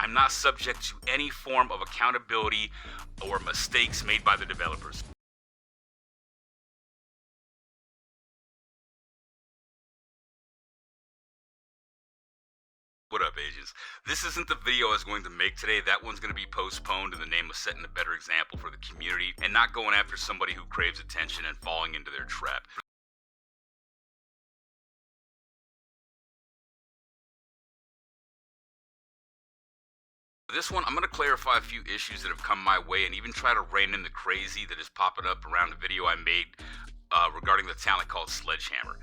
I'm not subject to any form of accountability or mistakes made by the developers. What up, agents? This isn't the video I was going to make today. That one's going to be postponed in the name of setting a better example for the community and not going after somebody who craves attention and falling into their trap. For this one, I'm going to clarify a few issues that have come my way and even try to rein in the crazy that is popping up around the video I made regarding the talent called Sledgehammer.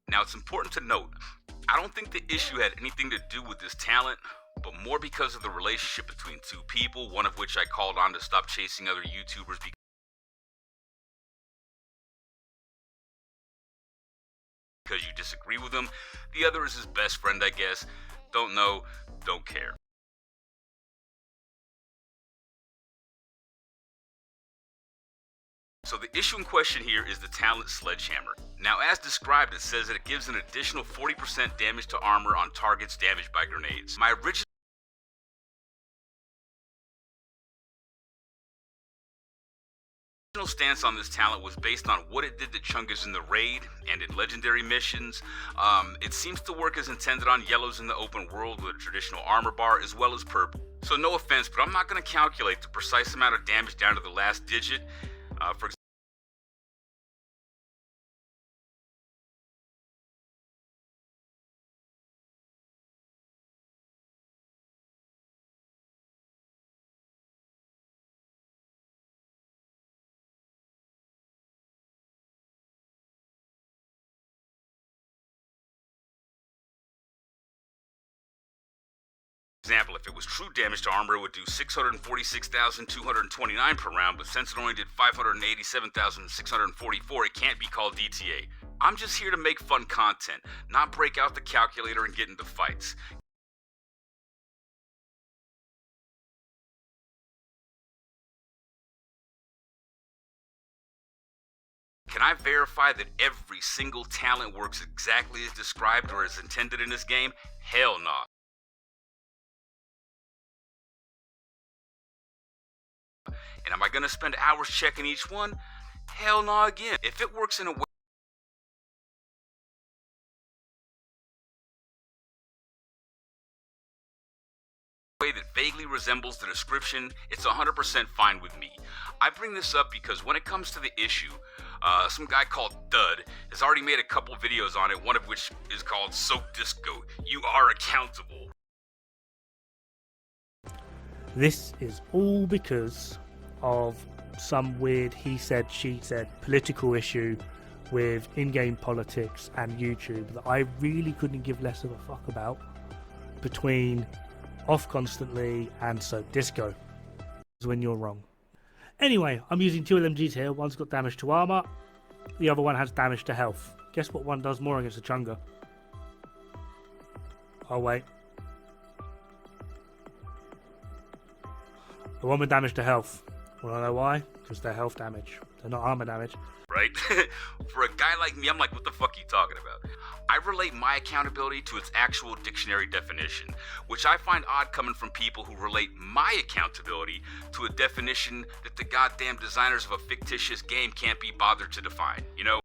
Now, it's important to note, I don't think the issue had anything to do with this talent, but more because of the relationship between two people, one of which I called on to stop chasing other YouTubers because you disagree with him. The other is his best friend, I guess. Don't know, don't care. So the issue in question here is the talent Sledgehammer. Now, as described, it says that it gives an additional 40% damage to armor on targets damaged by grenades. My original stance on this talent was based on what it did to Chungus in the raid and in legendary missions. It seems to work as intended on yellows in the open world with a traditional armor bar as well as purple. So no offense, but I'm not going to calculate the precise amount of damage down to the last digit. For example, if it was true damage to armor, it would do 646,229 per round, but since it only did 587,644, it can't be called DTA. I'm just here to make fun content, not break out the calculator and get into fights. Can I verify that every single talent works exactly as described or as intended in this game? Hell no. And am I going to spend hours checking each one? Hell no again. If it works in a way that vaguely resembles the description, it's 100% fine with me. I bring this up because when it comes to the issue, some guy called Dud has already made a couple videos on it, one of which is called Soak Disco. You are accountable. This is all because of some weird he said, she said political issue with in-game politics and YouTube that I really couldn't give less of a fuck about between Off Constantly and Soap Disco. When you're wrong. Anyway, I'm using two LMGs here. One's got damage to armor, the other one has damage to health. Guess what one does more against a Chunga? Oh wait. The one with damage to health. Wanna know why? Because they're health damage. They're not armor damage. Right? For a guy like me, I'm like, what the fuck are you talking about? I relate my accountability to its actual dictionary definition, which I find odd coming from people who relate my accountability to a definition that the goddamn designers of a fictitious game can't be bothered to define, you know?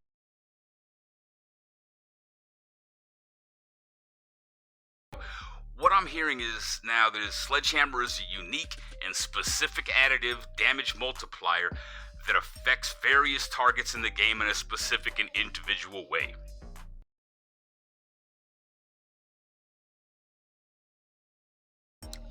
What I'm hearing is now that Sledgehammer is a unique and specific additive damage multiplier that affects various targets in the game in a specific and individual way.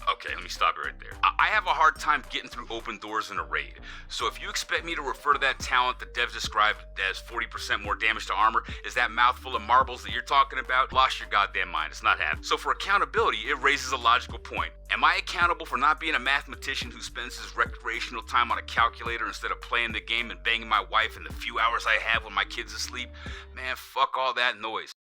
Okay, let me stop you right there. I have a hard time getting through open doors in a raid, so if you expect me to refer to that talent that devs described as 40% more damage to armor as that mouthful of marbles that you're talking about, lost your goddamn mind. It's not happening. So for accountability, it raises a logical point. Am I accountable for not being a mathematician who spends his recreational time on a calculator instead of playing the game and banging my wife in the few hours I have when my kid's asleep? Man, fuck all that noise.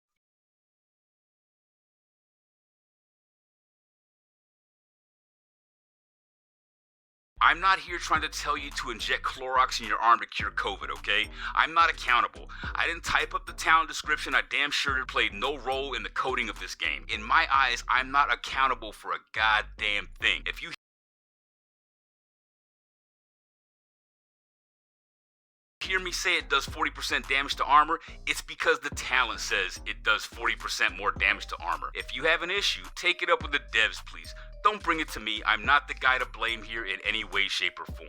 I'm not here trying to tell you to inject Clorox in your arm to cure COVID, okay? I'm not accountable. I didn't type up the talent description. I damn sure it played no role in the coding of this game. In my eyes, I'm not accountable for a goddamn thing. If you hear me say it does 40% damage to armor, it's because the talent says it does 40% more damage to armor. If you have an issue, take it up with the devs, please. Don't bring it to me. I'm not the guy to blame here in any way, shape, or form.